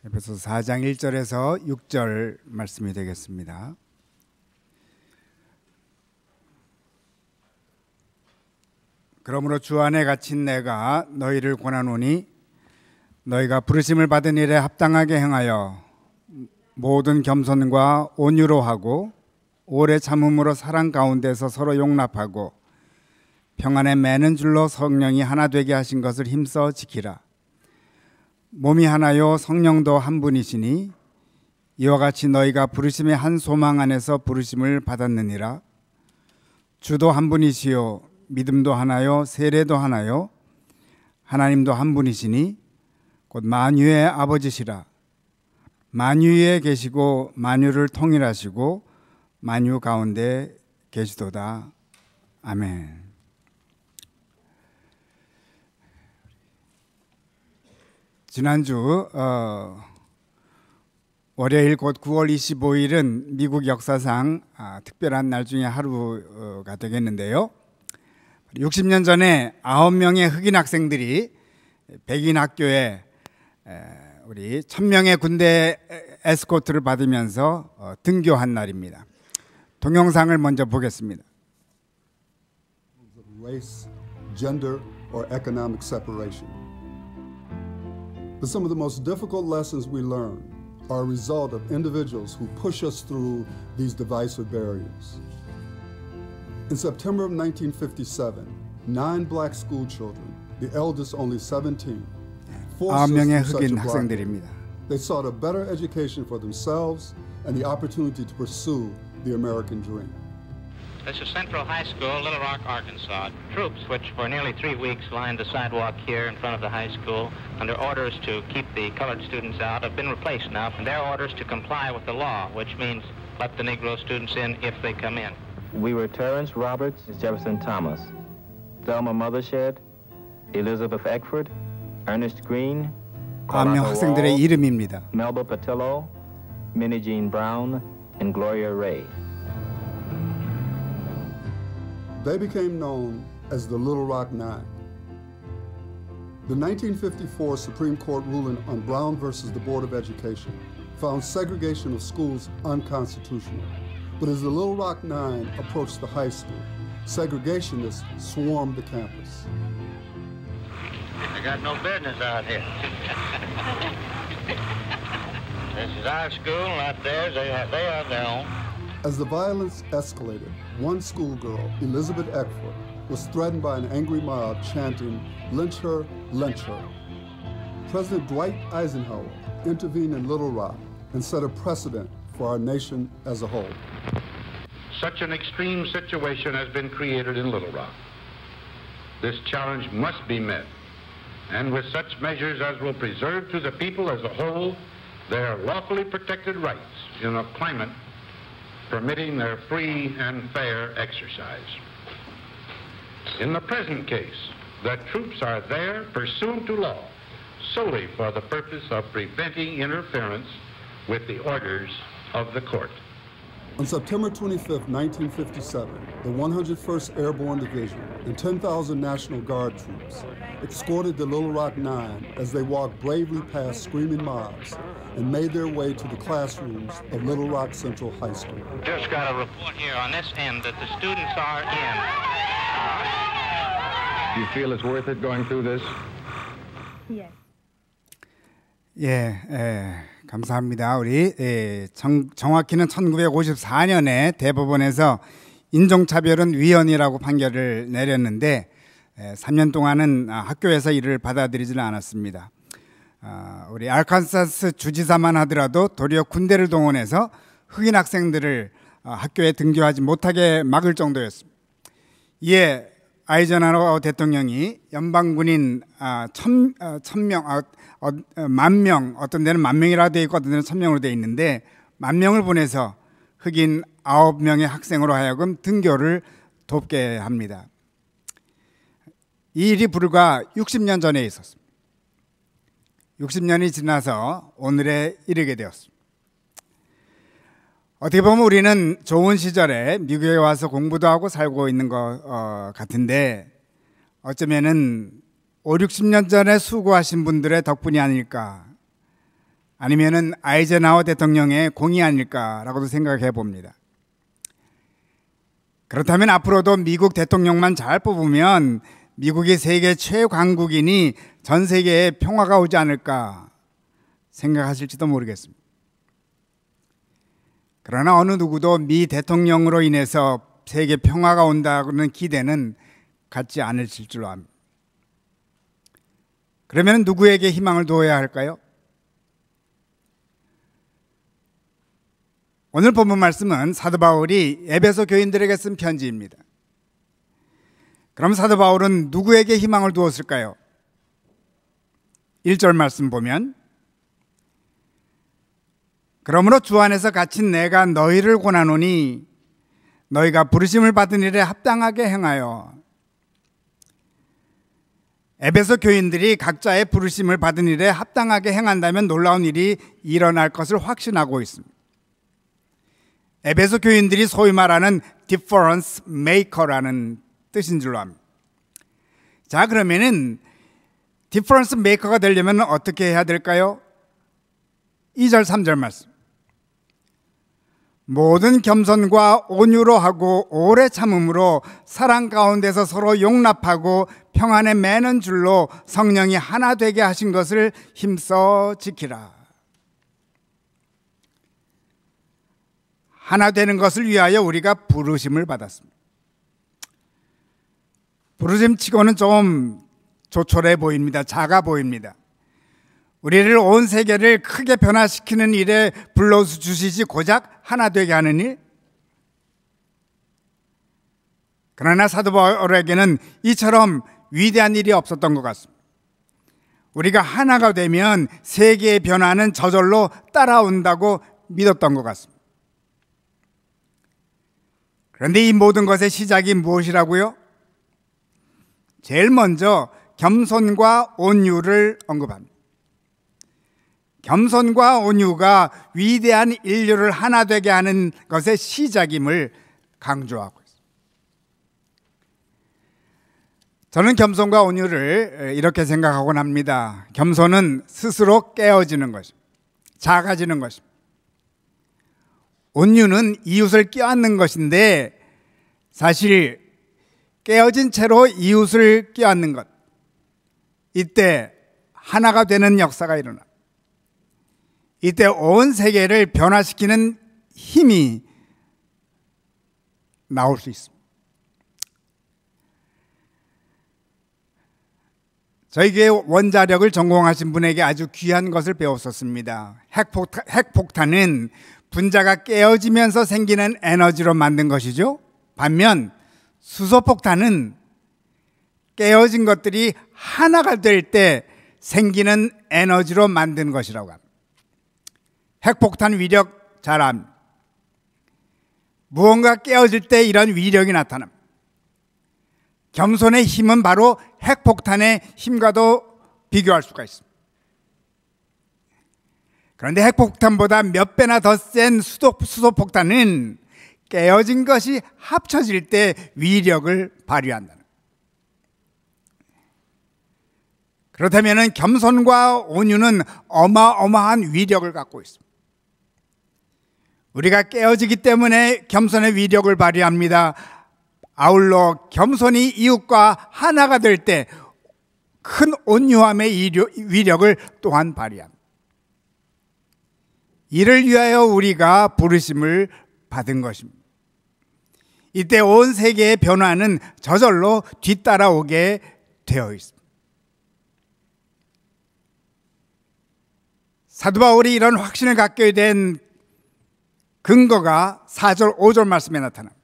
에베소서 4장 1절에서 6절 말씀이 되겠습니다. 그러므로 주 안에 갇힌 내가 너희를 권하노니 너희가 부르심을 받은 일에 합당하게 행하여 모든 겸손과 온유로 하고 오래 참음으로 사랑 가운데서 서로 용납하고 평안에 매는 줄로 성령이 하나 되게 하신 것을 힘써 지키라. 몸이 하나요 성령도 한 분이시니 이와 같이 너희가 부르심의 한 소망 안에서 부르심을 받았느니라. 주도 한 분이시요 믿음도 하나요 세례도 하나요 하나님도 한 분이시니 곧 만유의 아버지시라. 만유에 계시고 만유를 통일하시고 만유 가운데 계시도다. 아멘. 지난주 월요일 곧 9월 25일은 미국 역사상 특별한 날 중에 하루가 되겠는데요. 60년 전에 9명의 흑인 학생들이 백인 학교에 우리 1000명의 군대 에스코트를 받으면서 등교한 날입니다. 동영상을 먼저 보겠습니다. Race, gender, or economic separation. But some of the most difficult lessons we learn are a result of individuals who push us through these divisive barriers. In September of 1957, 9 black school children, the eldest only 17, forced us through such a blockade. They sought a better education for themselves and the opportunity to pursue the American dream. This is Central High School, Little Rock, Arkansas. Troops, which for nearly 3 weeks lined the sidewalk here in front of the high school under orders to keep the colored students out, have been replaced now from their orders to comply with the law, which means let the Negro students in if they come in. We were Terrence Roberts, Jefferson Thomas, Thelma Mothershed, Elizabeth Eckford, Ernest Green, 9명 학생들의 이름입니다. Melba Patillo, Minnie Jean Brown, and Gloria Ray. They became known as the Little Rock Nine. The 1954 Supreme Court ruling on Brown versus the Board of Education found segregation of schools unconstitutional. But as the Little Rock Nine approached the high school, segregationists swarmed the campus. They got no business out here. This is our school, not theirs. They have their own. As the violence escalated, one schoolgirl, Elizabeth Eckford, was threatened by an angry mob chanting, "Lynch her, lynch her." President Dwight Eisenhower intervened in Little Rock and set a precedent for our nation as a whole. Such an extreme situation has been created in Little Rock. This challenge must be met, and with such measures as will preserve to the people as a whole their lawfully protected rights in a climate permitting their free and fair exercise. In the present case, the troops are there pursuant to law solely for the purpose of preventing interference with the orders of the court. On September 25, 1957, the 101st Airborne Division and 10,000 National Guard troops escorted the Little Rock Nine as they walked bravely past screaming mobs and made their way to the classrooms of Little Rock Central High School. Just got a report here on this end that the students are in. Do you feel it's worth it going through this? Yes. 감사합니다. 우리 정확히는 1954년에 대법원에서 인종차별은 위헌이라고 판결을 내렸는데 3년 동안은 학교에서 이를 받아들이지는 않았습니다. 우리 알칸사스 주지사만 하더라도 도리어 군대를 동원해서 흑인 학생들을 학교에 등교하지 못하게 막을 정도였습니다. 이에 아이젠하워 대통령이 연방군인 1000명, 10,000명, 어떤 데는 10,000명이라고 되어 있고 어떤 데는 1000명으로 되어 있는데 10,000명을 보내서 흑인 9명의 학생으로 하여금 등교를 돕게 합니다. 이 일이 불과 60년 전에 있었습니다. 60년이 지나서 오늘에 이르게 되었습니다. 어떻게 보면 우리는 좋은 시절에 미국에 와서 공부도 하고 살고 있는 것 같은데 어쩌면은 50, 60년 전에 수고하신 분들의 덕분이 아닐까 아니면은 아이젠하워 대통령의 공이 아닐까라고도 생각해 봅니다. 그렇다면 앞으로도 미국 대통령만 잘 뽑으면 미국이 세계 최강국이니 전 세계에 평화가 오지 않을까 생각하실지도 모르겠습니다. 그러나 어느 누구도 미 대통령으로 인해서 세계 평화가 온다는 기대는 갖지 않으실 줄로 압니다. 그러면 누구에게 희망을 두어야 할까요? 오늘 본문 말씀은 사도 바울이 에베소 교인들에게 쓴 편지입니다. 그럼 사도 바울은 누구에게 희망을 두었을까요? 1절 말씀 보면 그러므로 주 안에서 갇힌 내가 너희를 권하노니 너희가 부르심을 받은 일에 합당하게 행하여. 에베소 교인들이 각자의 부르심을 받은 일에 합당하게 행한다면 놀라운 일이 일어날 것을 확신하고 있습니다. 에베소 교인들이 소위 말하는 difference maker라는 뜻인 줄로 압니다. 자, 그러면은 difference maker가 되려면 어떻게 해야 될까요? 2절 3절 말씀. 모든 겸손과 온유로 하고 오래 참음으로 사랑 가운데서 서로 용납하고 평안에 매는 줄로 성령이 하나 되게 하신 것을 힘써 지키라. 하나 되는 것을 위하여 우리가 부르심을 받았습니다. 부르심 치고는 좀 조촐해 보입니다. 작아 보입니다. 우리를 온 세계를 크게 변화시키는 일에 불러주시지 고작 하나 되게 하는 일? 그러나 사도 바울에게는 이처럼 위대한 일이 없었던 것 같습니다. 우리가 하나가 되면 세계의 변화는 저절로 따라온다고 믿었던 것 같습니다. 그런데 이 모든 것의 시작이 무엇이라고요? 제일 먼저 겸손과 온유를 언급합니다. 겸손과 온유가 위대한 인류를 하나 되게 하는 것의 시작임을 강조하고 있습니다. 저는 겸손과 온유를 이렇게 생각하곤 합니다. 겸손은 스스로 깨어지는 것입니다. 작아지는 것입니다. 온유는 이웃을 껴안는 것인데 사실 깨어진 채로 이웃을 껴안는 것, 이때 하나가 되는 역사가 일어납니다. 이때 온 세계를 변화시키는 힘이 나올 수 있습니다. 저희 교회 원자력을 전공하신 분에게 아주 귀한 것을 배웠었습니다. 핵폭탄은 분자가 깨어지면서 생기는 에너지로 만든 것이죠. 반면 수소폭탄은 깨어진 것들이 하나가 될 때 생기는 에너지로 만든 것이라고 합니다. 핵폭탄 위력 잘 압니다. 무언가 깨어질 때 이런 위력이 나타납니다. 겸손의 힘은 바로 핵폭탄의 힘과도 비교할 수가 있습니다. 그런데 핵폭탄보다 몇 배나 더 센 수소폭탄은 깨어진 것이 합쳐질 때 위력을 발휘한다는 거예요. 그렇다면 겸손과 온유는 어마어마한 위력을 갖고 있습니다. 우리가 깨어지기 때문에 겸손의 위력을 발휘합니다. 아울러 겸손이 이웃과 하나가 될 때 큰 온유함의 위력을 또한 발휘합니다. 이를 위하여 우리가 부르심을 받은 것입니다. 이때 온 세계의 변화는 저절로 뒤따라오게 되어 있습니다. 사도 바울이 이런 확신을 갖게 된 근거가 4절 5절 말씀에 나타납니다.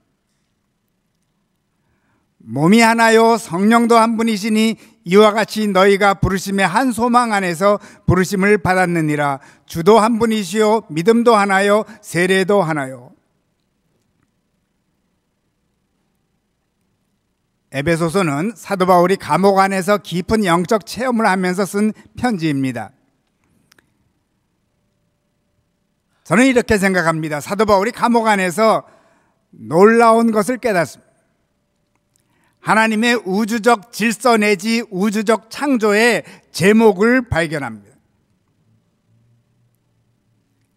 몸이 하나요 성령도 한 분이시니 이와 같이 너희가 부르심의 한 소망 안에서 부르심을 받았느니라. 주도 한 분이시요 믿음도 하나요 세례도 하나요. 에베소서는 사도 바울이 감옥 안에서 깊은 영적 체험을 하면서 쓴 편지입니다. 저는 이렇게 생각합니다. 사도 바울이 감옥 안에서 놀라운 것을 깨닫습니다. 하나님의 우주적 질서 내지 우주적 창조의 제목을 발견합니다.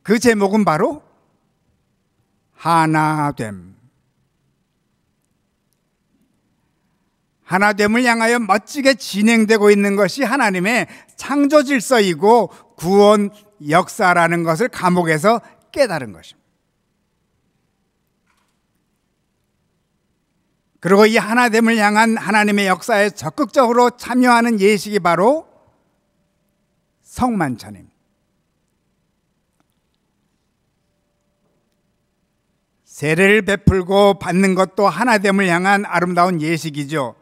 그 제목은 바로 하나됨. 하나됨을 향하여 멋지게 진행되고 있는 것이 하나님의 창조 질서이고 구원 역사라는 것을 감옥에서 깨달은 것입니다. 그리고 이 하나됨을 향한 하나님의 역사에 적극적으로 참여하는 예식이 바로 성만찬입니다. 세례를 베풀고 받는 것도 하나됨을 향한 아름다운 예식이죠.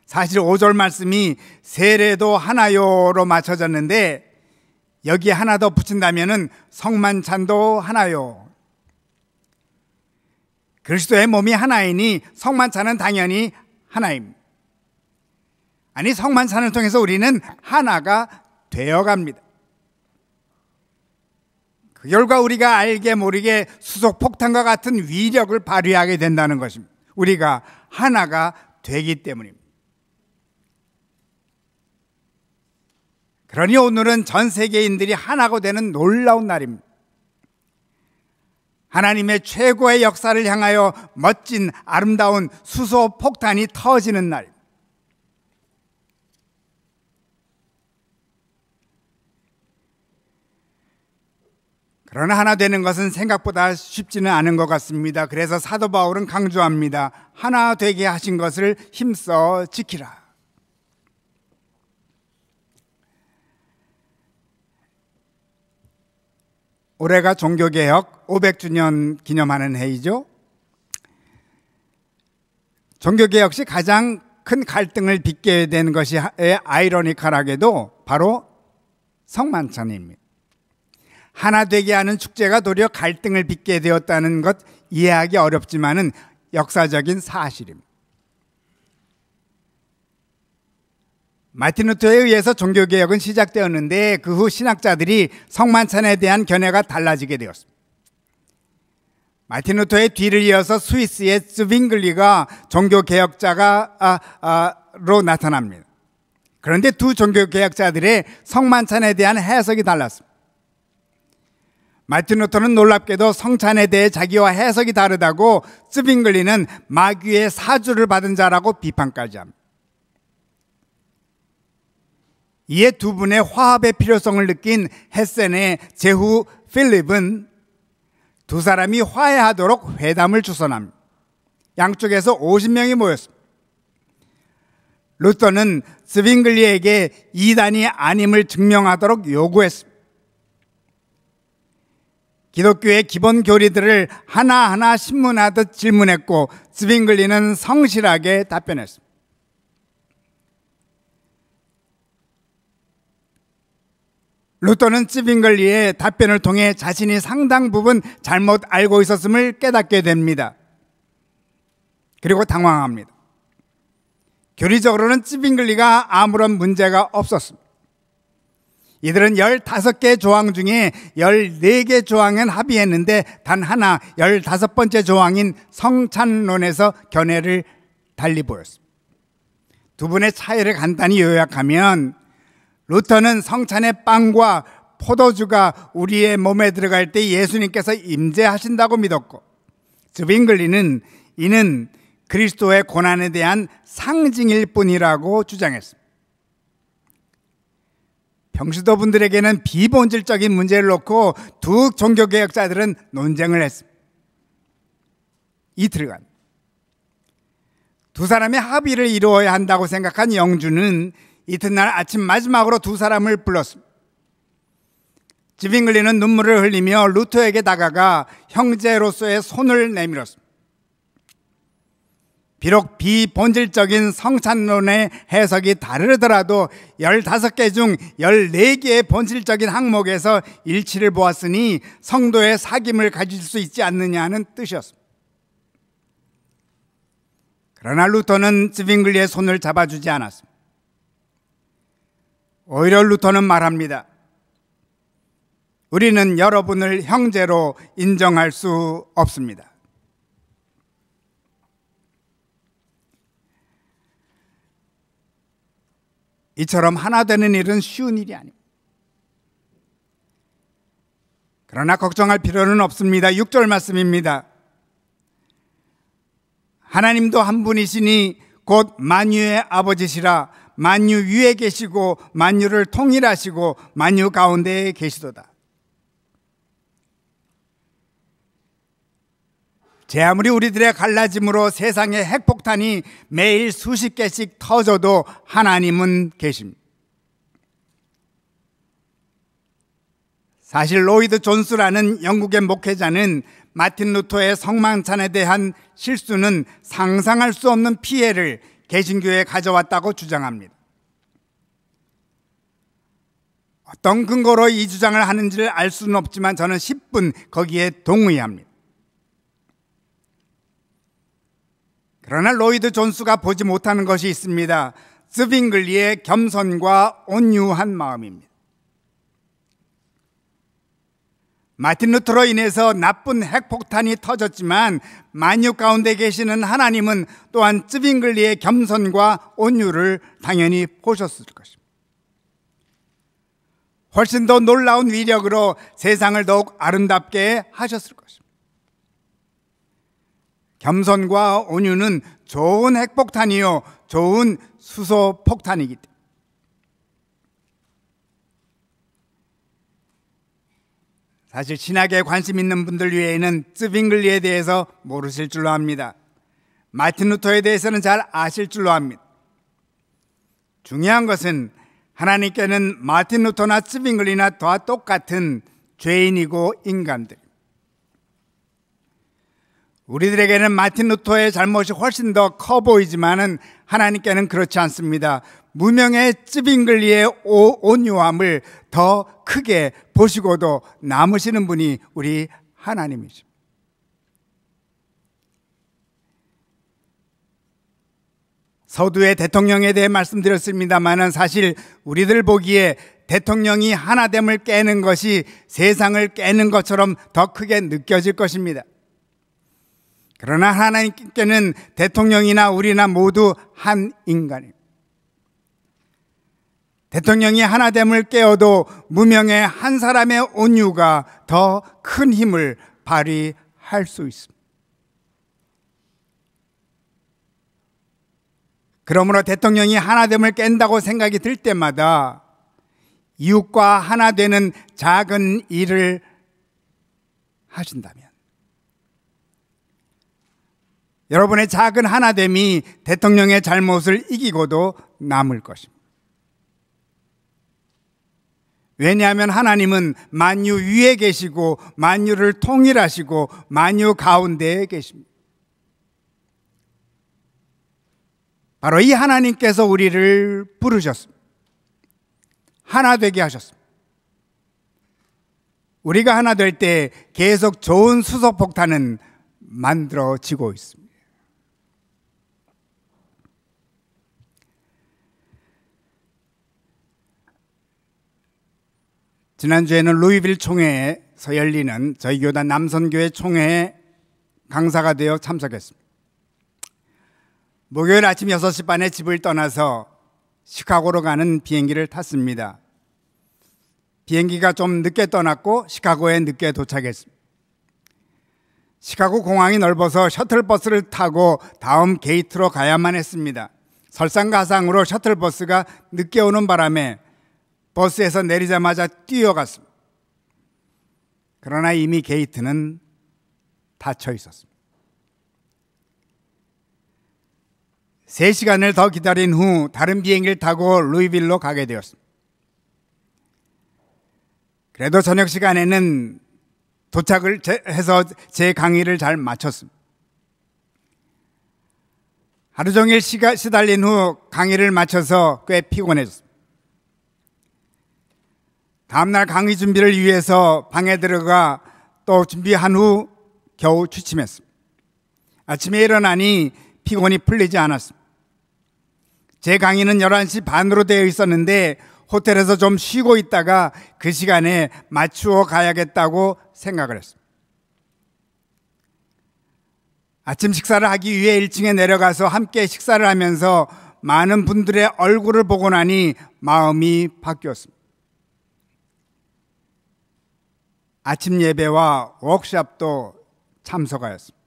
사실 5절 말씀이 세례도 하나요로 맞춰졌는데 여기에 하나 더 붙인다면 성만찬도 하나요. 그리스도의 몸이 하나이니 성만찬은 당연히 하나입니다. 아니, 성만찬을 통해서 우리는 하나가 되어갑니다. 그 결과 우리가 알게 모르게 수소폭탄과 같은 위력을 발휘하게 된다는 것입니다. 우리가 하나가 되기 때문입니다. 그러니 오늘은 전 세계인들이 하나가 되는 놀라운 날입니다. 하나님의 최고의 역사를 향하여 멋진 아름다운 수소폭탄이 터지는 날. 그러나 하나 되는 것은 생각보다 쉽지는 않은 것 같습니다. 그래서 사도 바울은 강조합니다. 하나 되게 하신 것을 힘써 지키라. 올해가 종교개혁 500주년 기념하는 해이죠. 종교개혁 시 가장 큰 갈등을 빚게 된 것이 아이러니컬하게도 바로 성만찬입니다. 하나 되게 하는 축제가 도리어 갈등을 빚게 되었다는 것 이해하기 어렵지만은 역사적인 사실입니다. 마틴 루터에 의해서 종교개혁은 시작되었는데 그 후 신학자들이 성만찬에 대한 견해가 달라지게 되었습니다. 마틴 루터의 뒤를 이어서 스위스의 쯔빙글리가 종교개혁자로 나타납니다. 그런데 두 종교개혁자들의 성만찬에 대한 해석이 달랐습니다. 마틴 루터는 놀랍게도 성찬에 대해 자기와 해석이 다르다고, 쯔빙글리는 마귀의 사주를 받은 자라고 비판까지 합니다. 이에 두 분의 화합의 필요성을 느낀 헤센의 제후 필립은 두 사람이 화해하도록 회담을 주선합니다. 양쪽에서 50명이 모였습니다. 루터는 쯔빙글리에게 이단이 아님을 증명하도록 요구했습니다. 기독교의 기본 교리들을 하나하나 신문하듯 질문했고 쯔빙글리는 성실하게 답변했습니다. 루터는 쯔빙글리의 답변을 통해 자신이 상당 부분 잘못 알고 있었음을 깨닫게 됩니다. 그리고 당황합니다. 교리적으로는 쯔빙글리가 아무런 문제가 없었습니다. 이들은 15개 조항 중에 14개 조항은 합의했는데 단 하나 15번째 조항인 성찬론에서 견해를 달리 보였습니다. 두 분의 차이를 간단히 요약하면, 루터는 성찬의 빵과 포도주가 우리의 몸에 들어갈 때 예수님께서 임재하신다고 믿었고, 쯔빙글리는 이는 그리스도의 고난에 대한 상징일 뿐이라고 주장했습니다. 평시도 분들에게는 비본질적인 문제를 놓고 두 종교개혁자들은 논쟁을 했습니다. 이틀간 두 사람의 합의를 이루어야 한다고 생각한 영주는 이튿날 아침 마지막으로 두 사람을 불렀습니다. 쯔빙글리는 눈물을 흘리며 루터에게 다가가 형제로서의 손을 내밀었습니다. 비록 비본질적인 성찬론의 해석이 다르더라도 15개 중 14개의 본질적인 항목에서 일치를 보았으니 성도의 사귐을 가질 수 있지 않느냐는 뜻이었습니다. 그러나 루터는 쯔빙글리의 손을 잡아주지 않았습니다. 오히려 루터는 말합니다. 우리는 여러분을 형제로 인정할 수 없습니다. 이처럼 하나 되는 일은 쉬운 일이 아닙니다. 그러나 걱정할 필요는 없습니다. 6절 말씀입니다. 하나님도 한 분이시니 곧 만유의 아버지시라. 만유 위에 계시고 만유를 통일하시고 만유 가운데에 계시도다. 제 아무리 우리들의 갈라짐으로 세상의 핵폭탄이 매일 수십 개씩 터져도 하나님은 계십니다. 사실 로이드 존스라는 영국의 목회자는 마틴 루터의 성만찬에 대한 실수는 상상할 수 없는 피해를 개신교에 가져왔다고 주장합니다. 어떤 근거로 이 주장을 하는지를 알 수는 없지만 저는 10분 거기에 동의합니다. 그러나 로이드 존스가 보지 못하는 것이 있습니다. 스빙글리의 겸손과 온유한 마음입니다. 마틴 루터로 인해서 나쁜 핵폭탄이 터졌지만 만유 가운데 계시는 하나님은 또한 스빙글리의 겸손과 온유를 당연히 보셨을 것입니다. 훨씬 더 놀라운 위력으로 세상을 더욱 아름답게 하셨을 것입니다. 겸손과 온유는 좋은 핵폭탄이요, 좋은 수소폭탄이기 때문입니다. 사실 신학에 관심 있는 분들 외에는 스빙글리에 대해서 모르실 줄로 압니다. 마틴 루터에 대해서는 잘 아실 줄로 압니다. 중요한 것은 하나님께는 마틴 루터나 스빙글리나 다 똑같은 죄인이고 인간들. 우리들에게는 마틴 루터의 잘못이 훨씬 더 커 보이지만은 하나님께는 그렇지 않습니다. 무명의 스빙글리의 온유함을 더 크게 보시고도 남으시는 분이 우리 하나님이십니다. 서두에 대통령에 대해 말씀드렸습니다만은 사실 우리들 보기에 대통령이 하나됨을 깨는 것이 세상을 깨는 것처럼 더 크게 느껴질 것입니다. 그러나 하나님께는 대통령이나 우리나 모두 한 인간입니다. 대통령이 하나됨을 깨어도 무명의 한 사람의 온유가 더 큰 힘을 발휘할 수 있습니다. 그러므로 대통령이 하나됨을 깬다고 생각이 들 때마다 이웃과 하나 되는 작은 일을 하신다면 여러분의 작은 하나됨이 대통령의 잘못을 이기고도 남을 것입니다. 왜냐하면 하나님은 만유 위에 계시고 만유를 통일하시고 만유 가운데에 계십니다. 바로 이 하나님께서 우리를 부르셨습니다. 하나 되게 하셨습니다. 우리가 하나 될 때 계속 좋은 수소폭탄은 만들어지고 있습니다. 지난주에는 루이빌 총회에서 열리는 저희 교단 남선교회 총회에 강사가 되어 참석했습니다. 목요일 아침 6시 반에 집을 떠나서 시카고로 가는 비행기를 탔습니다. 비행기가 좀 늦게 떠났고 시카고에 늦게 도착했습니다. 시카고 공항이 넓어서 셔틀버스를 타고 다음 게이트로 가야만 했습니다. 설상가상으로 셔틀버스가 늦게 오는 바람에 버스에서 내리자마자 뛰어갔습니다. 그러나 이미 게이트는 닫혀 있었습니다. 3시간을 더 기다린 후 다른 비행기를 타고 루이빌로 가게 되었습니다. 그래도 저녁 시간에는 도착을 해서 제 강의를 잘 마쳤습니다. 하루 종일 시달린 후 강의를 마쳐서 꽤 피곤해졌습니다. 다음날 강의 준비를 위해서 방에 들어가 또 준비한 후 겨우 취침했습니다. 아침에 일어나니 피곤이 풀리지 않았습니다. 제 강의는 11시 반으로 되어 있었는데 호텔에서 좀 쉬고 있다가 그 시간에 맞추어 가야겠다고 생각을 했습니다. 아침 식사를 하기 위해 1층에 내려가서 함께 식사를 하면서 많은 분들의 얼굴을 보고 나니 마음이 바뀌었습니다. 아침 예배와 워크숍도 참석하였습니다.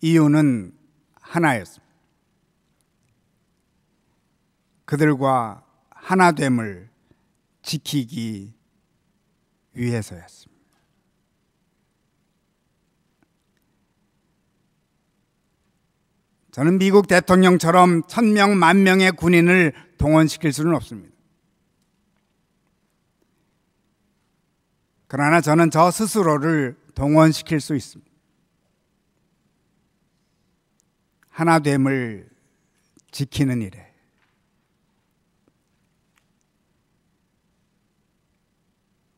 이유는 하나였습니다. 그들과 하나됨을 지키기 위해서였습니다. 저는 미국 대통령처럼 1000명, 10,000명의 군인을 동원시킬 수는 없습니다. 그러나 저는 저 스스로를 동원시킬 수 있습니다. 하나됨을 지키는 일에.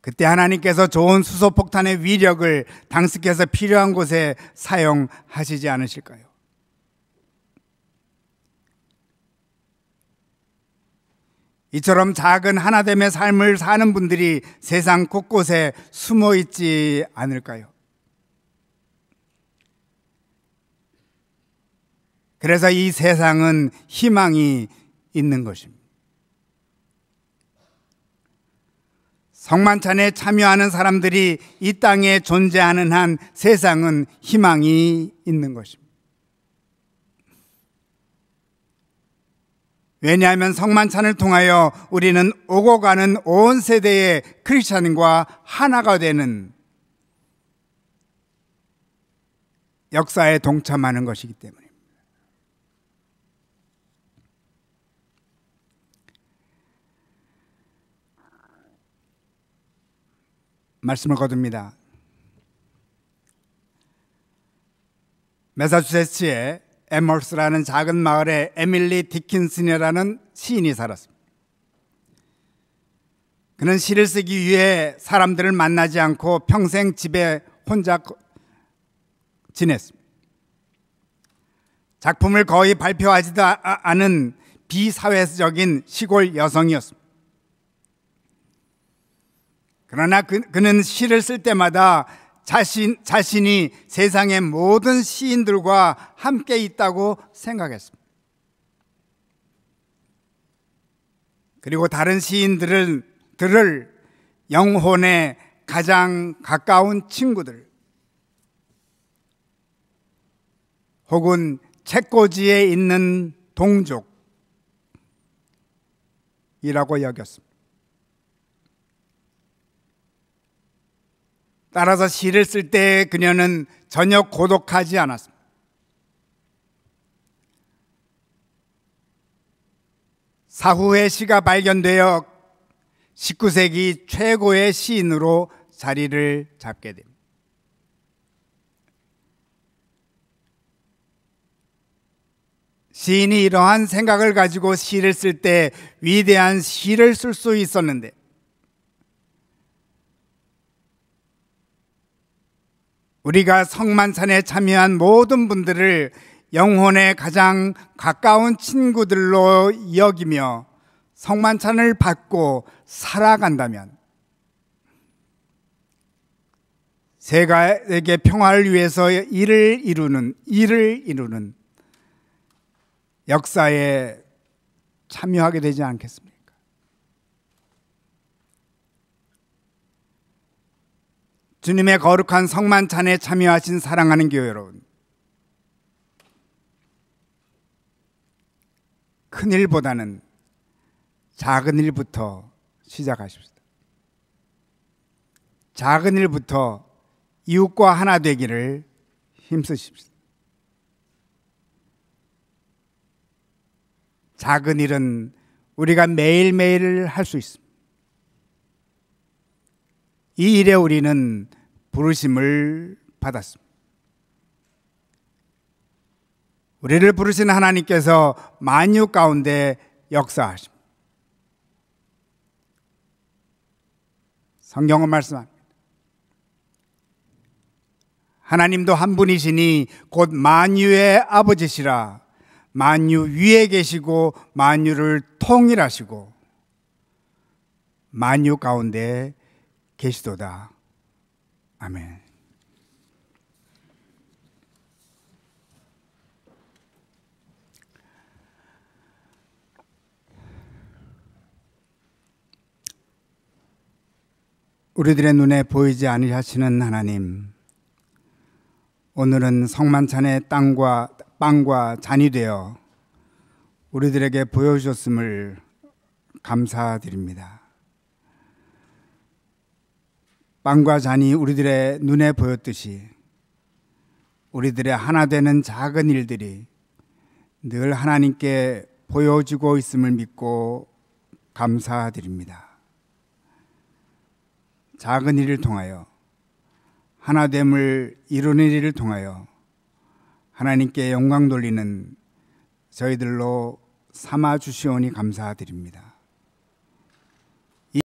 그때 하나님께서 좋은 수소폭탄의 위력을 당신께서 필요한 곳에 사용하시지 않으실까요? 이처럼 작은 하나됨의 삶을 사는 분들이 세상 곳곳에 숨어 있지 않을까요? 그래서 이 세상은 희망이 있는 것입니다. 성만찬에 참여하는 사람들이 이 땅에 존재하는 한 세상은 희망이 있는 것입니다. 왜냐하면 성만찬을 통하여 우리는 오고 가는 온 세대의 크리스찬과 하나가 되는 역사에 동참하는 것이기 때문입니다. 말씀을 거둡니다. 매사추세츠의 에머스라는 작은 마을에 에밀리 디킨슨이라는 시인이 살았습니다. 그는 시를 쓰기 위해 사람들을 만나지 않고 평생 집에 혼자 지냈습니다. 작품을 거의 발표하지도 않은 비사회적인 시골 여성이었습니다. 그러나 그는 시를 쓸 때마다 자신이 세상의 모든 시인들과 함께 있다고 생각했습니다. 그리고 다른 시인들을 영혼의 가장 가까운 친구들 혹은 책꽂이에 있는 동족이라고 여겼습니다. 따라서 시를 쓸 때 그녀는 전혀 고독하지 않았습니다. 사후에 시가 발견되어 19세기 최고의 시인으로 자리를 잡게 됩니다. 시인이 이러한 생각을 가지고 시를 쓸 때 위대한 시를 쓸 수 있었는데 우리가 성만찬에 참여한 모든 분들을 영혼의 가장 가까운 친구들로 여기며 성만찬을 받고 살아간다면 세계의 평화를 위해서 일을 이루는 역사에 참여하게 되지 않겠습니까? 주님의 거룩한 성만찬에 참여하신 사랑하는 교회 여러분, 큰 일보다는 작은 일부터 시작하십시다. 작은 일부터 이웃과 하나 되기를 힘쓰십시다. 작은 일은 우리가 매일매일 할 수 있습니다. 이 일에 우리는 부르심을 받았습니다. 우리를 부르신 하나님께서 만유 가운데 역사하십니다. 성경은 말씀합니다. 하나님도 한 분이시니 곧 만유의 아버지시라. 만유 위에 계시고 만유를 통일하시고 만유 가운데 계시도다. 아멘. 우리들의 눈에 보이지 아니하시는 하나님, 오늘은 성만찬의 빵과 잔이 되어 우리들에게 보여주셨음을 감사드립니다. 빵과 잔이 우리들의 눈에 보였듯이 우리들의 하나 되는 작은 일들이 늘 하나님께 보여지고 있음을 믿고 감사드립니다. 작은 일을 통하여 하나됨을 이루는 일을 통하여 하나님께 영광 돌리는 저희들로 삼아 주시오니 감사드립니다.